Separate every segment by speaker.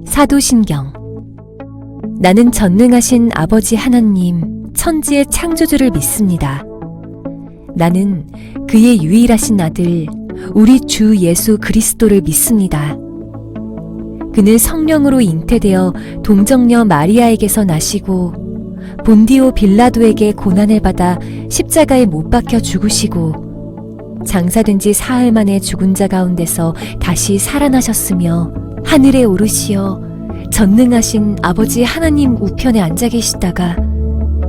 Speaker 1: 사도신경. 나는 전능하신 아버지 하나님, 천지의 창조주를 믿습니다. 나는 그의 유일하신 아들, 우리 주 예수 그리스도를 믿습니다. 그는 성령으로 잉태되어 동정녀 마리아에게서 나시고 본디오 빌라도에게 고난을 받아 십자가에 못 박혀 죽으시고 장사된 지 사흘 만에 죽은 자 가운데서 다시 살아나셨으며 하늘에 오르시어 전능하신 아버지 하나님 우편에 앉아 계시다가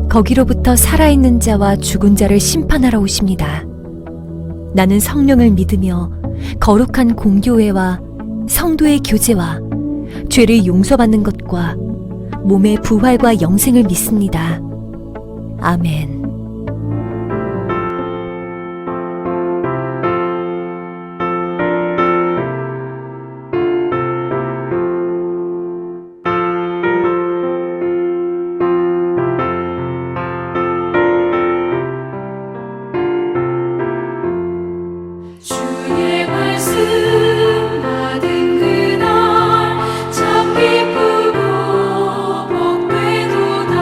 Speaker 1: 거기로부터 살아있는 자와 죽은 자를 심판하러 오십니다. 나는 성령을 믿으며 거룩한 공교회와 성도의 교제와 죄를 용서받는 것과 몸의 부활과 영생을 믿습니다. 아멘.
Speaker 2: 주의 말씀 받은 그날 참 기쁘고 복되도다.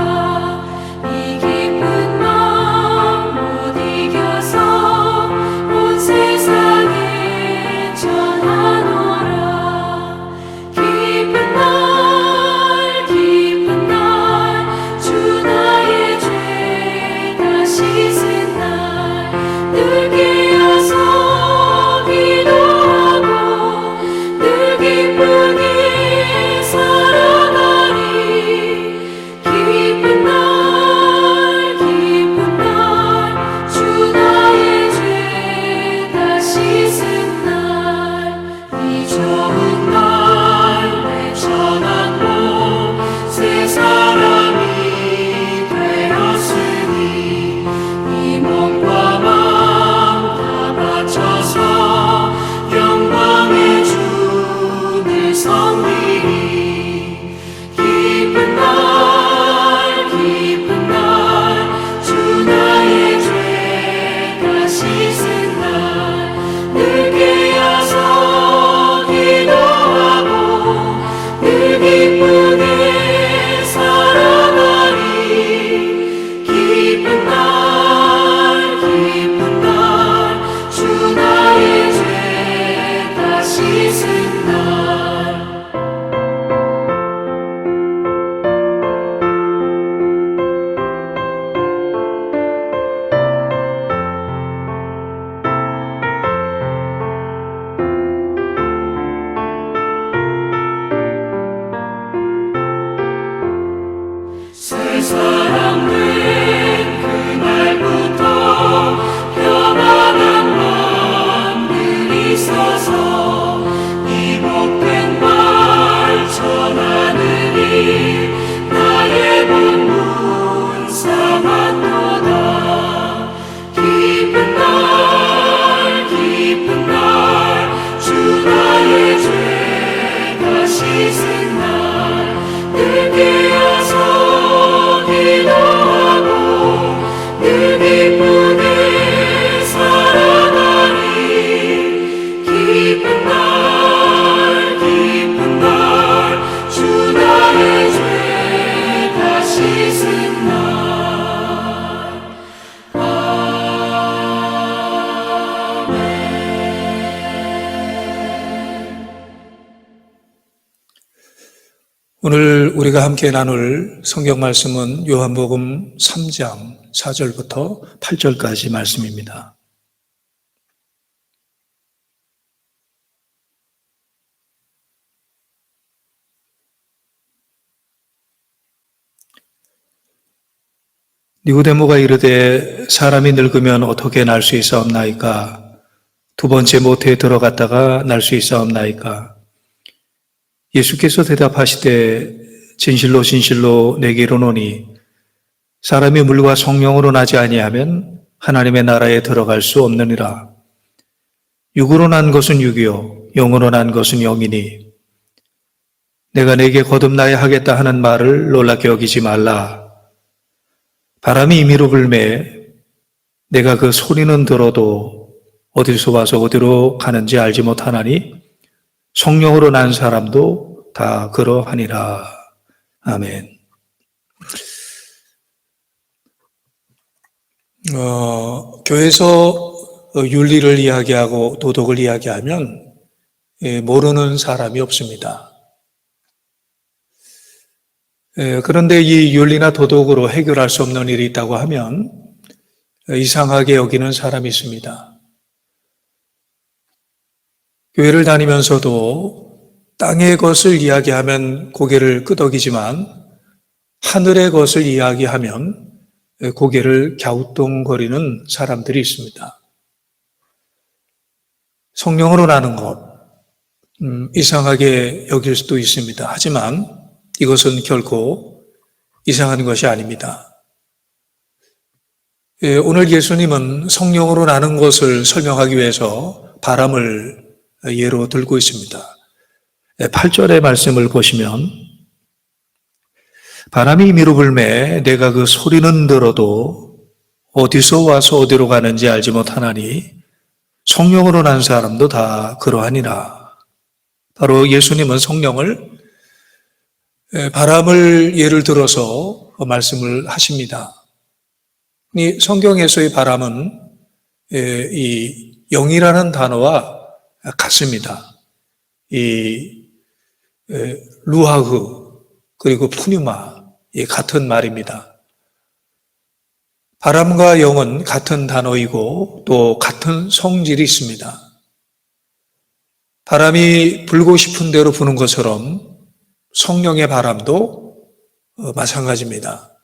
Speaker 2: 이 기쁜 마음 못 이겨서 온 세상에 전하노라. 기쁜 날 주 나의 죄 다 씻은 날 늘 깨어서
Speaker 3: 오늘 우리가 함께 나눌 성경 말씀은 요한복음 3장 4절부터 8절까지 말씀입니다. 니고데모가 이르되 사람이 늙으면 어떻게 날 수 있사옵나이까? 두 번째 모태에 들어갔다가 날 수 있사옵나이까? 예수께서 대답하시되 진실로 진실로 내게 이르노니 사람이 물과 성령으로 나지 아니하면 하나님의 나라에 들어갈 수 없느니라. 육으로 난 것은 육이요 영으로 난 것은 영이니 내가 내게 거듭나야 하겠다 하는 말을 놀랍게 여기지 말라. 바람이 임의로 불매 내가 그 소리는 들어도 어디서 와서 어디로 가는지 알지 못하나니 성령으로 난 사람도 다 그러하니라. 아멘. 교회에서 윤리를 이야기하고 도덕을 이야기하면 모르는 사람이 없습니다. 그런데 이 윤리나 도덕으로 해결할 수 없는 일이 있다고 하면 이상하게 여기는 사람이 있습니다. 교회를 다니면서도 땅의 것을 이야기하면 고개를 끄덕이지만 하늘의 것을 이야기하면 고개를 갸우뚱거리는 사람들이 있습니다. 성령으로 나는 것, 이상하게 여길 수도 있습니다. 하지만 이것은 결코 이상한 것이 아닙니다. 오늘 예수님은 성령으로 나는 것을 설명하기 위해서 바람을 예로 들고 있습니다. 8절의 말씀을 보시면 바람이 미루 불매 내가 그 소리는 들어도 어디서 와서 어디로 가는지 알지 못하나니 성령으로 난 사람도 다 그러하니라. 바로 예수님은 성령을 바람을 예를 들어서 말씀을 하십니다. 이 성경에서의 바람은 이 영이라는 단어와 같습니다. 이 루하흐 그리고 푸뉴마 같은 말입니다. 바람과 영은 같은 단어이고 또 같은 성질이 있습니다. 바람이 불고 싶은 대로 부는 것처럼 성령의 바람도 마찬가지입니다.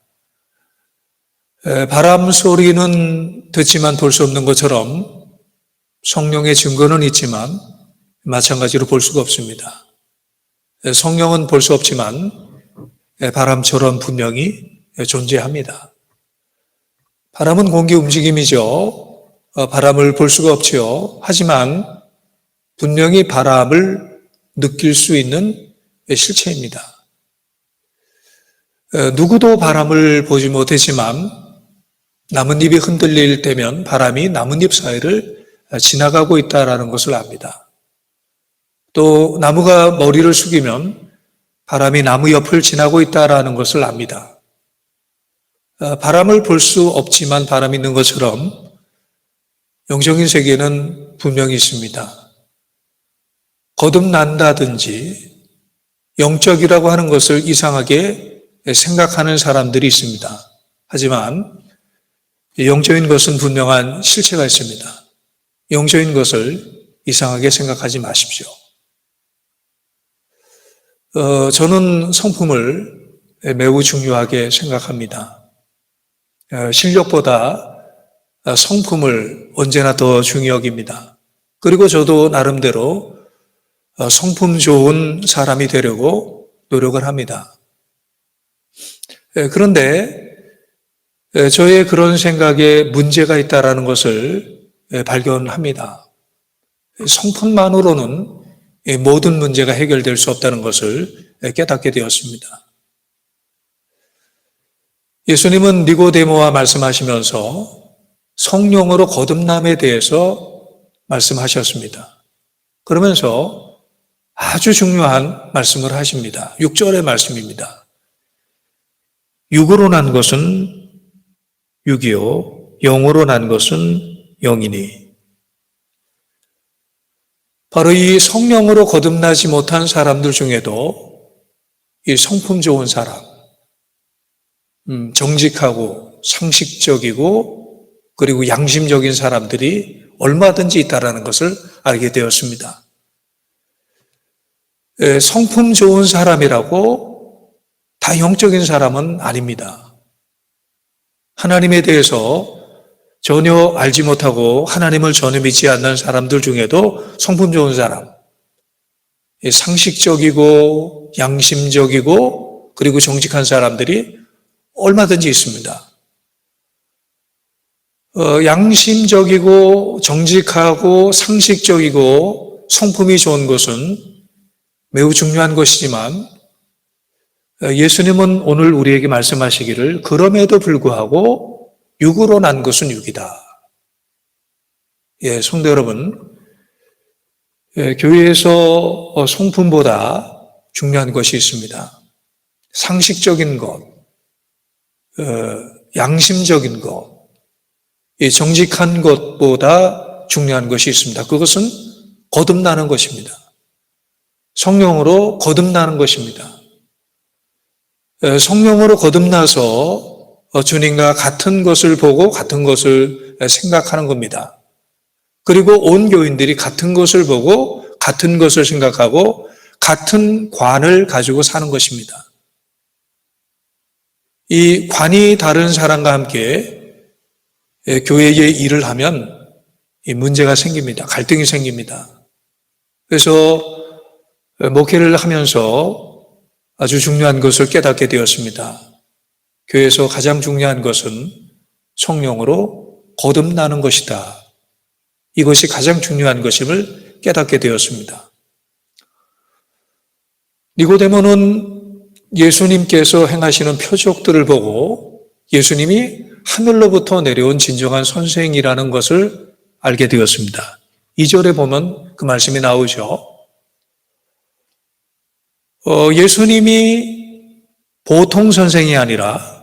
Speaker 3: 바람 소리는 듣지만 볼 수 없는 것처럼 성령의 증거는 있지만 마찬가지로 볼 수가 없습니다. 성령은 볼 수 없지만 바람처럼 분명히 존재합니다. 바람은 공기 움직임이죠. 바람을 볼 수가 없지요. 하지만 분명히 바람을 느낄 수 있는 실체입니다. 누구도 바람을 보지 못했지만 나뭇잎이 흔들릴 때면 바람이 나뭇잎 사이를 지나가고 있다는 것을 압니다. 또 나무가 머리를 숙이면 바람이 나무 옆을 지나고 있다는 것을 압니다. 바람을 볼 수 없지만 바람이 있는 것처럼 영적인 세계는 분명히 있습니다. 거듭난다든지 영적이라고 하는 것을 이상하게 생각하는 사람들이 있습니다. 하지만 영적인 것은 분명한 실체가 있습니다. 영적인 것을 이상하게 생각하지 마십시오. 저는 성품을 매우 중요하게 생각합니다. 실력보다 성품을 언제나 더 중히 여깁니다. 그리고 저도 나름대로 성품 좋은 사람이 되려고 노력을 합니다. 그런데 저의 그런 생각에 문제가 있다는 것을 발견합니다. 성품만으로는 모든 문제가 해결될 수 없다는 것을 깨닫게 되었습니다. 예수님은 니고데모와 말씀하시면서 성령으로 거듭남에 대해서 말씀하셨습니다. 그러면서 아주 중요한 말씀을 하십니다. 6절의 말씀입니다. 육으로 난 것은 육이요 영으로 난 것은 영이니. 바로 이 성령으로 거듭나지 못한 사람들 중에도 이 성품 좋은 사람, 정직하고 상식적이고 그리고 양심적인 사람들이 얼마든지 있다는 것을 알게 되었습니다. 성품 좋은 사람이라고 다 영적인 사람은 아닙니다. 하나님에 대해서 전혀 알지 못하고 하나님을 전혀 믿지 않는 사람들 중에도 성품 좋은 사람, 상식적이고 양심적이고 그리고 정직한 사람들이 얼마든지 있습니다. 양심적이고 정직하고 상식적이고 성품이 좋은 것은 매우 중요한 것이지만 예수님은 오늘 우리에게 말씀하시기를 그럼에도 불구하고 육으로 난 것은 육이다. 성도 여러분, 교회에서 성품보다 중요한 것이 있습니다. 상식적인 것, 양심적인 것, 이 정직한 것보다 중요한 것이 있습니다. 그것은 거듭나는 것입니다. 성령으로 거듭나는 것입니다. 성령으로 거듭나서 주님과 같은 것을 보고 같은 것을 생각하는 겁니다. 그리고 온 교인들이 같은 것을 보고 같은 것을 생각하고 같은 관을 가지고 사는 것입니다. 이 관이 다른 사람과 함께 교회의 일을 하면 이 문제가 생깁니다. 갈등이 생깁니다. 그래서 목회를 하면서 아주 중요한 것을 깨닫게 되었습니다. 교회에서 가장 중요한 것은 성령으로 거듭나는 것이다. 이것이 가장 중요한 것임을 깨닫게 되었습니다. 니고데모는 예수님께서 행하시는 표적들을 보고 예수님이 하늘로부터 내려온 진정한 선생이라는 것을 알게 되었습니다. 2절에 보면 그 말씀이 나오죠. 예수님이 보통 선생이 아니라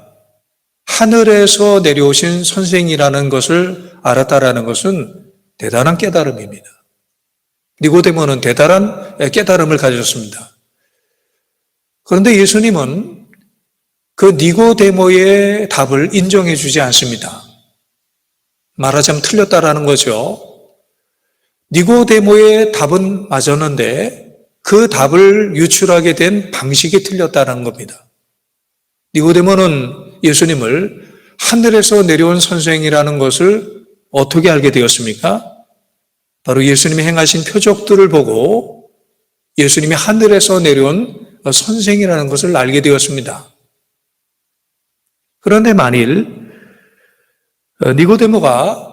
Speaker 3: 하늘에서 내려오신 선생이라는 것을 알았다라는 것은 대단한 깨달음입니다. 니고데모는 대단한 깨달음을 가졌습니다. 그런데 예수님은 그 니고데모의 답을 인정해 주지 않습니다. 말하자면 틀렸다라는 거죠. 니고데모의 답은 맞았는데 그 답을 유출하게 된 방식이 틀렸다는 겁니다. 니고데모는 예수님을 하늘에서 내려온 선생이라는 것을 어떻게 알게 되었습니까? 바로 예수님이 행하신 표적들을 보고 예수님이 하늘에서 내려온 선생이라는 것을 알게 되었습니다. 그런데 만일 니고데모가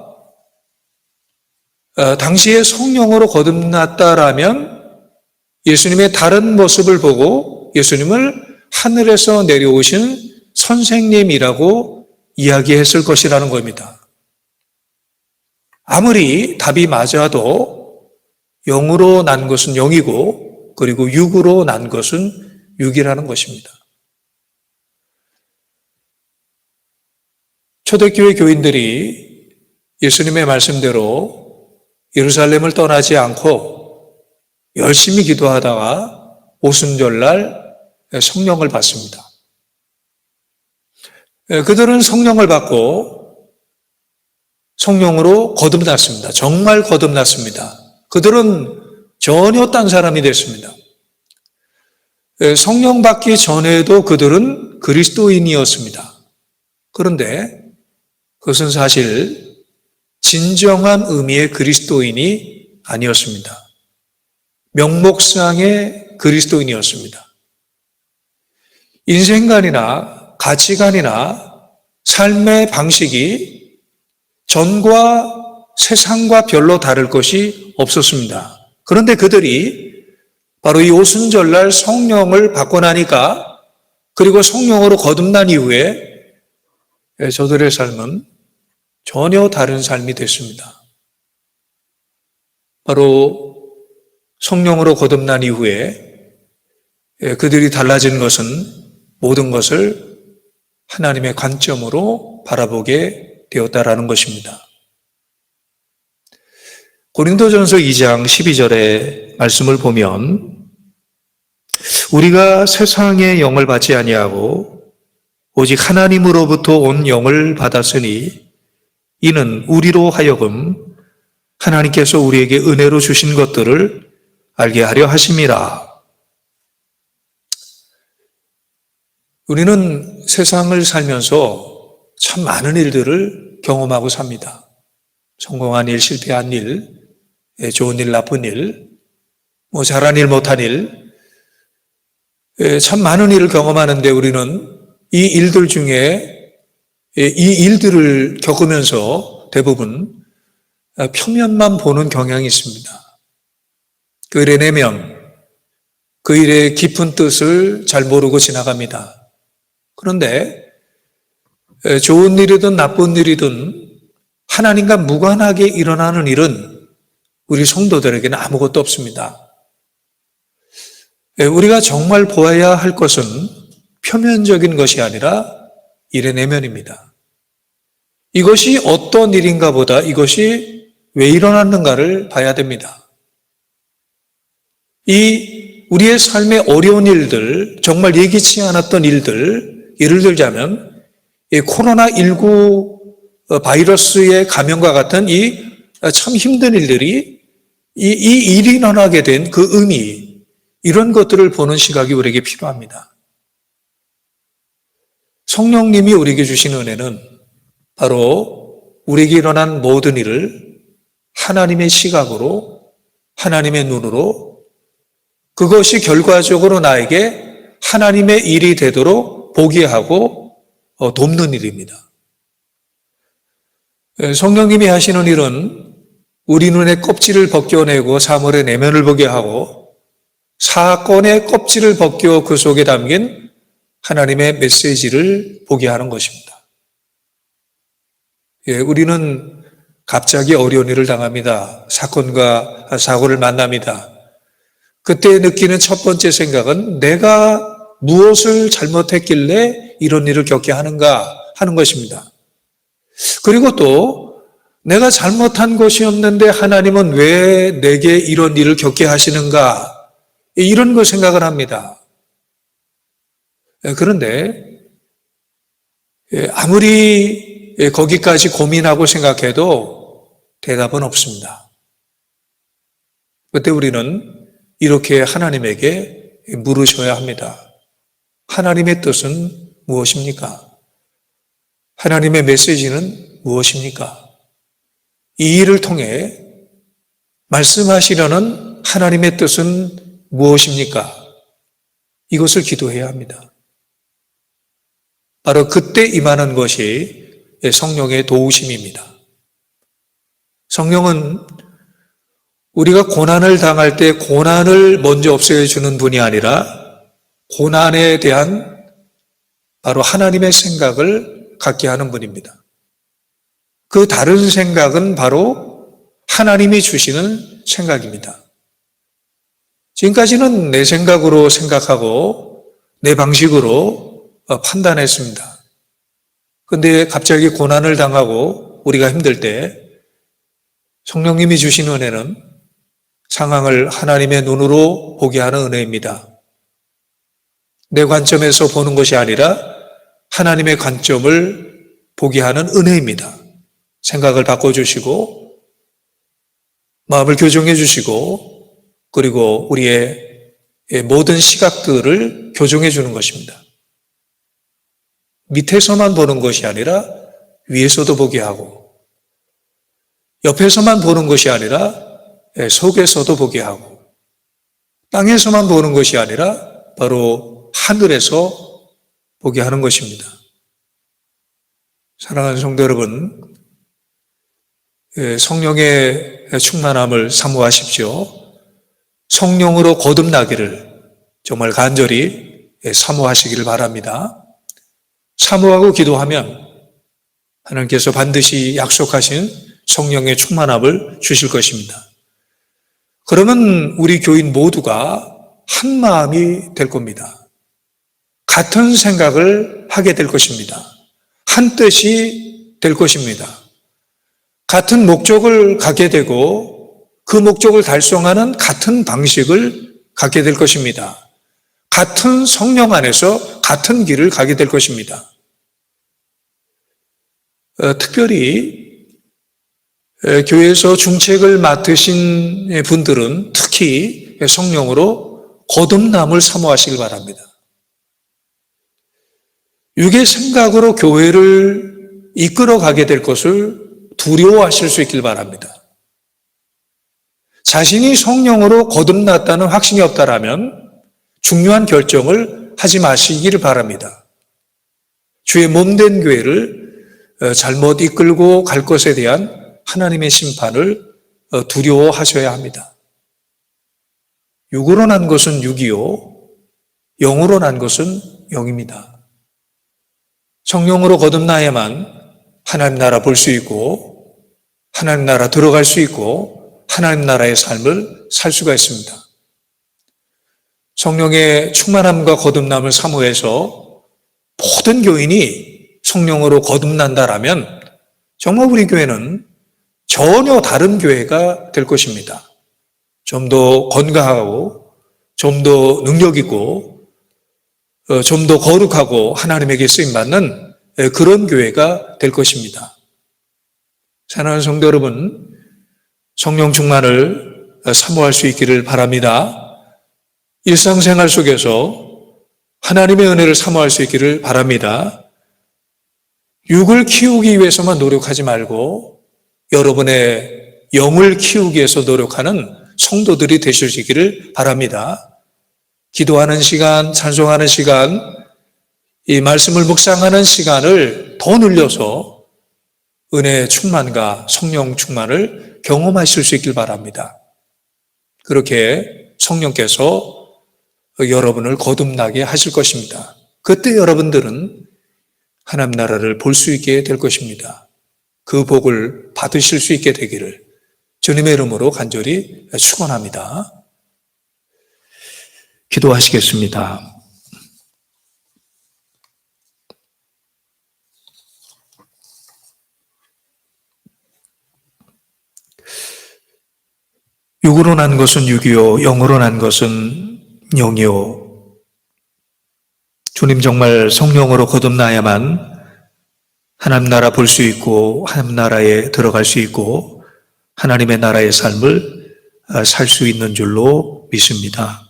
Speaker 3: 당시에 성령으로 거듭났다라면 예수님의 다른 모습을 보고 예수님을 하늘에서 내려오신 선생님이라고 이야기했을 것이라는 겁니다. 아무리 답이 맞아도 영으로 난 것은 영이고 그리고 육으로 난 것은 육이라는 것입니다. 초대교회 교인들이 예수님의 말씀대로 예루살렘을 떠나지 않고 열심히 기도하다가 오순절날 성령을 받습니다. 그들은 성령을 받고 성령으로 거듭났습니다. 정말 거듭났습니다. 그들은 전혀 딴 사람이 됐습니다. 성령 받기 전에도 그들은 그리스도인이었습니다. 그런데 그것은 사실 진정한 의미의 그리스도인이 아니었습니다. 명목상의 그리스도인이었습니다. 인생관이나 가치관이나 삶의 방식이 전과 세상과 별로 다를 것이 없었습니다. 그런데 그들이 바로 이 오순절날 성령을 받고 나니까 그리고 성령으로 거듭난 이후에 저들의 삶은 전혀 다른 삶이 됐습니다. 바로 성령으로 거듭난 이후에 그들이 달라진 것은 모든 것을 하나님의 관점으로 바라보게 되었다라는 것입니다. 고린도전서 2장 12절의 말씀을 보면 우리가 세상의 영을 받지 아니하고 오직 하나님으로부터 온 영을 받았으니 이는 우리로 하여금 하나님께서 우리에게 은혜로 주신 것들을 알게 하려 하심이라. 우리는 세상을 살면서 참 많은 일들을 경험하고 삽니다. 성공한 일, 실패한 일, 좋은 일, 나쁜 일, 잘한 일, 못한 일, 참 많은 일을 경험하는데 우리는 이 일들 중에 이 일들을 겪으면서 대부분 표면만 보는 경향이 있습니다. 그 일의 내면, 그 일의 깊은 뜻을 잘 모르고 지나갑니다. 그런데 좋은 일이든 나쁜 일이든 하나님과 무관하게 일어나는 일은 우리 성도들에게는 아무것도 없습니다. 우리가 정말 보아야 할 것은 표면적인 것이 아니라 일의 내면입니다. 이것이 어떤 일인가 보다 이것이 왜 일어났는가를 봐야 됩니다. 이 우리의 삶의 어려운 일들, 정말 예기치 않았던 일들, 예를 들자면 이 코로나19 바이러스의 감염과 같은 이 참 힘든 일들이 이 일이 일어나게 된 그 의미, 이런 것들을 보는 시각이 우리에게 필요합니다. 성령님이 우리에게 주신 은혜는 바로 우리에게 일어난 모든 일을 하나님의 시각으로, 하나님의 눈으로, 그것이 결과적으로 나에게 하나님의 일이 되도록 보게 하고 돕는 일입니다. 성령님이 하시는 일은 우리 눈의 껍질을 벗겨내고 사물의 내면을 보게 하고 사건의 껍질을 벗겨 그 속에 담긴 하나님의 메시지를 보게 하는 것입니다. 우리는 갑자기 어려운 일을 당합니다. 사건과 사고를 만납니다. 그때 느끼는 첫 번째 생각은 내가 무엇을 잘못했길래 이런 일을 겪게 하는가 하는 것입니다. 그리고 또 내가 잘못한 것이 없는데 하나님은 왜 내게 이런 일을 겪게 하시는가, 이런 걸 생각을 합니다. 그런데 아무리 거기까지 고민하고 생각해도 대답은 없습니다. 그때 우리는 이렇게 하나님에게 물으셔야 합니다. 하나님의 뜻은 무엇입니까? 하나님의 메시지는 무엇입니까? 이 일을 통해 말씀하시려는 하나님의 뜻은 무엇입니까? 이것을 기도해야 합니다. 바로 그때 임하는 것이 성령의 도우심입니다. 성령은 우리가 고난을 당할 때 고난을 먼저 없애주는 분이 아니라 고난에 대한 바로 하나님의 생각을 갖게 하는 분입니다. 그 다른 생각은 바로 하나님이 주시는 생각입니다. 지금까지는 내 생각으로 생각하고 내 방식으로 판단했습니다. 그런데 갑자기 고난을 당하고 우리가 힘들 때 성령님이 주신 은혜는 상황을 하나님의 눈으로 보게 하는 은혜입니다. 내 관점에서 보는 것이 아니라 하나님의 관점을 보게 하는 은혜입니다. 생각을 바꿔주시고 마음을 교정해 주시고 그리고 우리의 모든 시각들을 교정해 주는 것입니다. 밑에서만 보는 것이 아니라 위에서도 보게 하고 옆에서만 보는 것이 아니라 속에서도 보게 하고 땅에서만 보는 것이 아니라 바로 하늘에서 보게 하는 것입니다. 사랑하는 성도 여러분, 성령의 충만함을 사모하십시오. 성령으로 거듭나기를 정말 간절히 사모하시기를 바랍니다. 사모하고 기도하면 하나님께서 반드시 약속하신 성령의 충만함을 주실 것입니다. 그러면 우리 교인 모두가 한 마음이 될 겁니다. 같은 생각을 하게 될 것입니다. 한 뜻이 될 것입니다. 같은 목적을 갖게 되고 그 목적을 달성하는 같은 방식을 갖게 될 것입니다. 같은 성령 안에서 같은 길을 가게 될 것입니다. 특별히 교회에서 중책을 맡으신 분들은 특히 성령으로 거듭남을 사모하시길 바랍니다. 육의 생각으로 교회를 이끌어가게 될 것을 두려워하실 수 있길 바랍니다. 자신이 성령으로 거듭났다는 확신이 없다라면 중요한 결정을 하지 마시기를 바랍니다. 주의 몸된 교회를 잘못 이끌고 갈 것에 대한 하나님의 심판을 두려워하셔야 합니다. 육으로 난 것은 육이요, 영으로 난 것은 영입니다. 성령으로 거듭나야만 하나님 나라 볼 수 있고 하나님 나라 들어갈 수 있고 하나님 나라의 삶을 살 수가 있습니다. 성령의 충만함과 거듭남을 사모해서 모든 교인이 성령으로 거듭난다라면 정말 우리 교회는 전혀 다른 교회가 될 것입니다. 좀 더 건강하고 좀 더 능력 있고 좀 더 거룩하고 하나님에게 쓰임받는 그런 교회가 될 것입니다. 사랑하는 성도 여러분, 성령 충만을 사모할 수 있기를 바랍니다. 일상생활 속에서 하나님의 은혜를 사모할 수 있기를 바랍니다. 육을 키우기 위해서만 노력하지 말고 여러분의 영을 키우기 위해서 노력하는 성도들이 되실 수 있기를 바랍니다. 기도하는 시간, 찬송하는 시간, 이 말씀을 묵상하는 시간을 더 늘려서 은혜의 충만과 성령 충만을 경험하실 수 있길 바랍니다. 그렇게 성령께서 여러분을 거듭나게 하실 것입니다. 그때 여러분들은 하나님 나라를 볼 수 있게 될 것입니다. 그 복을 받으실 수 있게 되기를 주님의 이름으로 간절히 축원합니다. 기도하시겠습니다. 육으로 난 것은 육이요, 영으로 난 것은 영이요. 주님 정말 성령으로 거듭나야만 하나님 나라 볼 수 있고 하나님 나라에 들어갈 수 있고 하나님의 나라의 삶을 살 수 있는 줄로 믿습니다.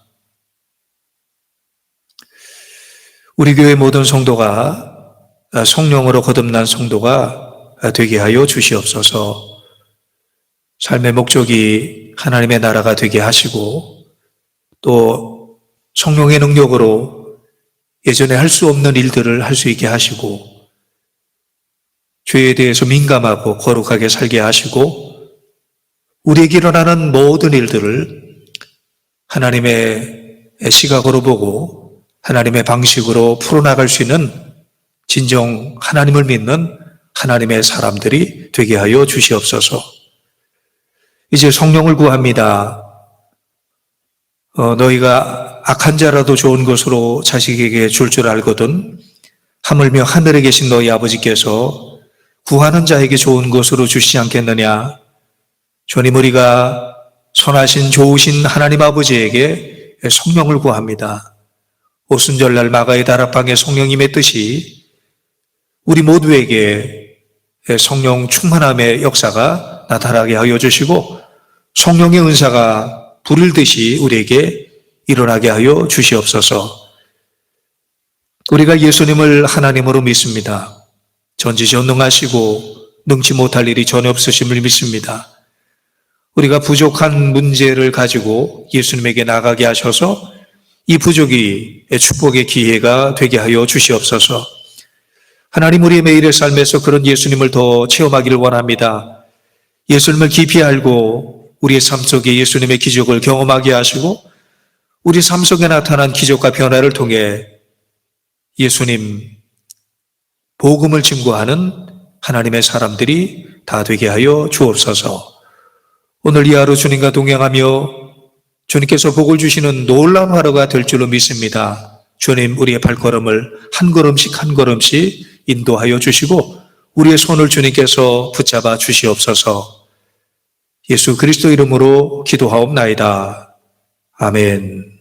Speaker 3: 우리 교회 모든 성도가 성령으로 거듭난 성도가 되게 하여 주시옵소서. 삶의 목적이 하나님의 나라가 되게 하시고 또 성령의 능력으로 예전에 할 수 없는 일들을 할 수 있게 하시고 죄에 대해서 민감하고 거룩하게 살게 하시고 우리에게 일어나는 모든 일들을 하나님의 시각으로 보고 하나님의 방식으로 풀어나갈 수 있는 진정 하나님을 믿는 하나님의 사람들이 되게 하여 주시옵소서. 이제 성령을 구합니다. 너희가 악한 자라도 좋은 것으로 자식에게 줄 줄 알거든 하물며 하늘에 계신 너희 아버지께서 구하는 자에게 좋은 것으로 주시지 않겠느냐. 주님, 우리가 선하신 좋으신 하나님 아버지에게 성령을 구합니다. 오순절날 마가의 다락방에 성령이 맺듯이 우리 모두에게 성령 충만함의 역사가 나타나게 하여 주시고 성령의 은사가 불일듯이 우리에게 일어나게 하여 주시옵소서. 우리가 예수님을 하나님으로 믿습니다. 전지전능하시고 능치 못할 일이 전혀 없으심을 믿습니다. 우리가 부족한 문제를 가지고 예수님에게 나가게 하셔서 이 부족이 축복의 기회가 되게 하여 주시옵소서. 하나님, 우리의 매일의 삶에서 그런 예수님을 더 체험하기를 원합니다. 예수님을 깊이 알고 우리의 삶 속에 예수님의 기적을 경험하게 하시고 우리 삶 속에 나타난 기적과 변화를 통해 예수님 복음을 증거하는 하나님의 사람들이 다 되게 하여 주옵소서. 오늘 이 하루 주님과 동행하며 주님께서 복을 주시는 놀라운 하루가 될 줄로 믿습니다. 주님, 우리의 발걸음을 한 걸음씩 한 걸음씩 인도하여 주시고 우리의 손을 주님께서 붙잡아 주시옵소서. 예수 그리스도 이름으로 기도하옵나이다. 아멘.